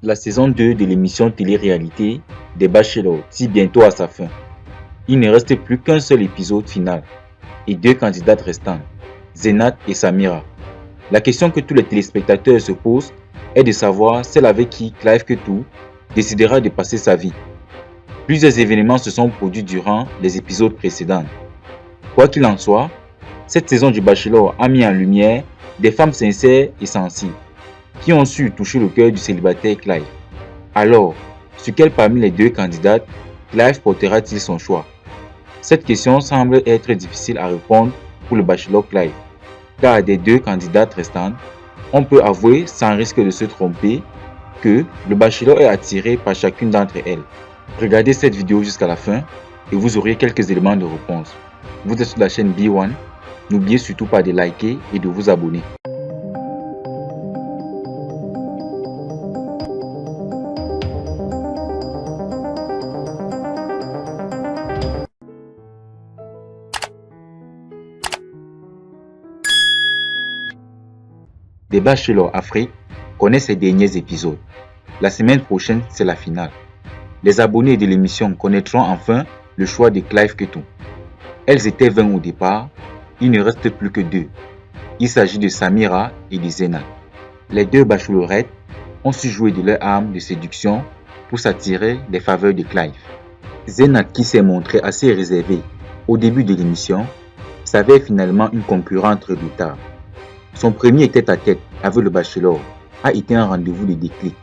La saison 2 de l'émission télé-réalité des Bachelors tire bientôt à sa fin. Il ne reste plus qu'un seul épisode final et deux candidates restantes, Zenat et Samira. La question que tous les téléspectateurs se posent est de savoir celle avec qui Clive Ketu décidera de passer sa vie. Plusieurs événements se sont produits durant les épisodes précédents. Quoi qu'il en soit, cette saison du Bachelor a mis en lumière des femmes sincères et sensibles qui ont su toucher le cœur du célibataire Clive. Alors, sur quelle parmi les deux candidates Clive portera-t-il son choix? Cette question semble être difficile à répondre pour le Bachelor Clive, car des deux candidates restantes, on peut avouer sans risque de se tromper que le Bachelor est attiré par chacune d'entre elles. Regardez cette vidéo jusqu'à la fin et vous aurez quelques éléments de réponse. Vous êtes sur la chaîne B1, n'oubliez surtout pas de liker et de vous abonner. Les Bachelors Afrique connaissent ses derniers épisodes. La semaine prochaine, c'est la finale. Les abonnés de l'émission connaîtront enfin le choix de Clive Ketu. Elles étaient 20 au départ, il ne reste plus que 2. Il s'agit de Samira et de Zenat. Les deux bachelorettes ont su jouer de leur arme de séduction pour s'attirer les faveurs de Clive. Zenat, qui s'est montrée assez réservée au début de l'émission, s'avère finalement une concurrente redoutable. Son premier tête-à-tête avec le Bachelor a été un rendez-vous de déclic.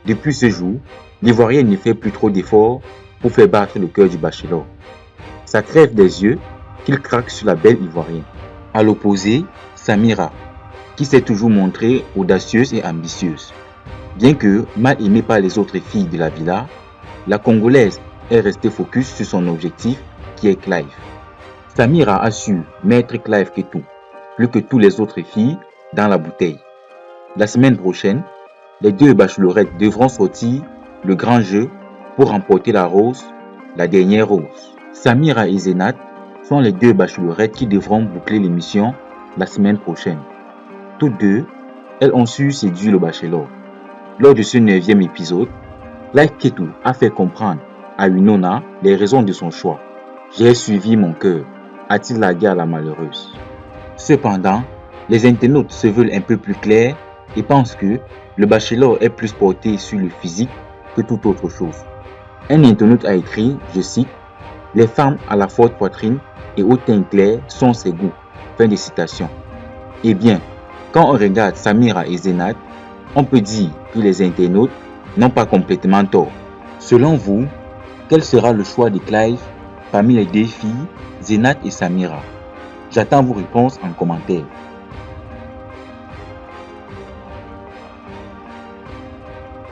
Depuis ce jour, l'Ivoirien ne fait plus trop d'efforts pour faire battre le cœur du Bachelor. Ça crève des yeux qu'il craque sur la belle Ivoirienne. À l'opposé, Samira, qui s'est toujours montrée audacieuse et ambitieuse. Bien que mal aimée par les autres filles de la villa, la Congolaise est restée focus sur son objectif qui est Clive. Samira a su mettre Clive Ketu plus que toutes les autres filles dans la bouteille. La semaine prochaine, les deux bachelorettes devront sortir le grand jeu pour remporter la rose, la dernière rose. Samira et Zenat sont les deux bachelorettes qui devront boucler l'émission la semaine prochaine. Toutes deux, elles ont su séduire le Bachelor. Lors de ce 9e épisode, Clive Ketu a fait comprendre à Winona les raisons de son choix. J'ai suivi mon cœur, a-t-il lagué à la malheureuse. Cependant, les internautes se veulent un peu plus clairs et pensent que le Bachelor est plus porté sur le physique que toute autre chose. Un internaute a écrit, je cite, « Les femmes à la forte poitrine et au teint clair sont ses goûts ». Fin de citation. Eh bien, quand on regarde Samira et Zenat, on peut dire que les internautes n'ont pas complètement tort. Selon vous, quel sera le choix de Clive parmi les deux filles, Zenat et Samira? J'attends vos réponses en commentaire.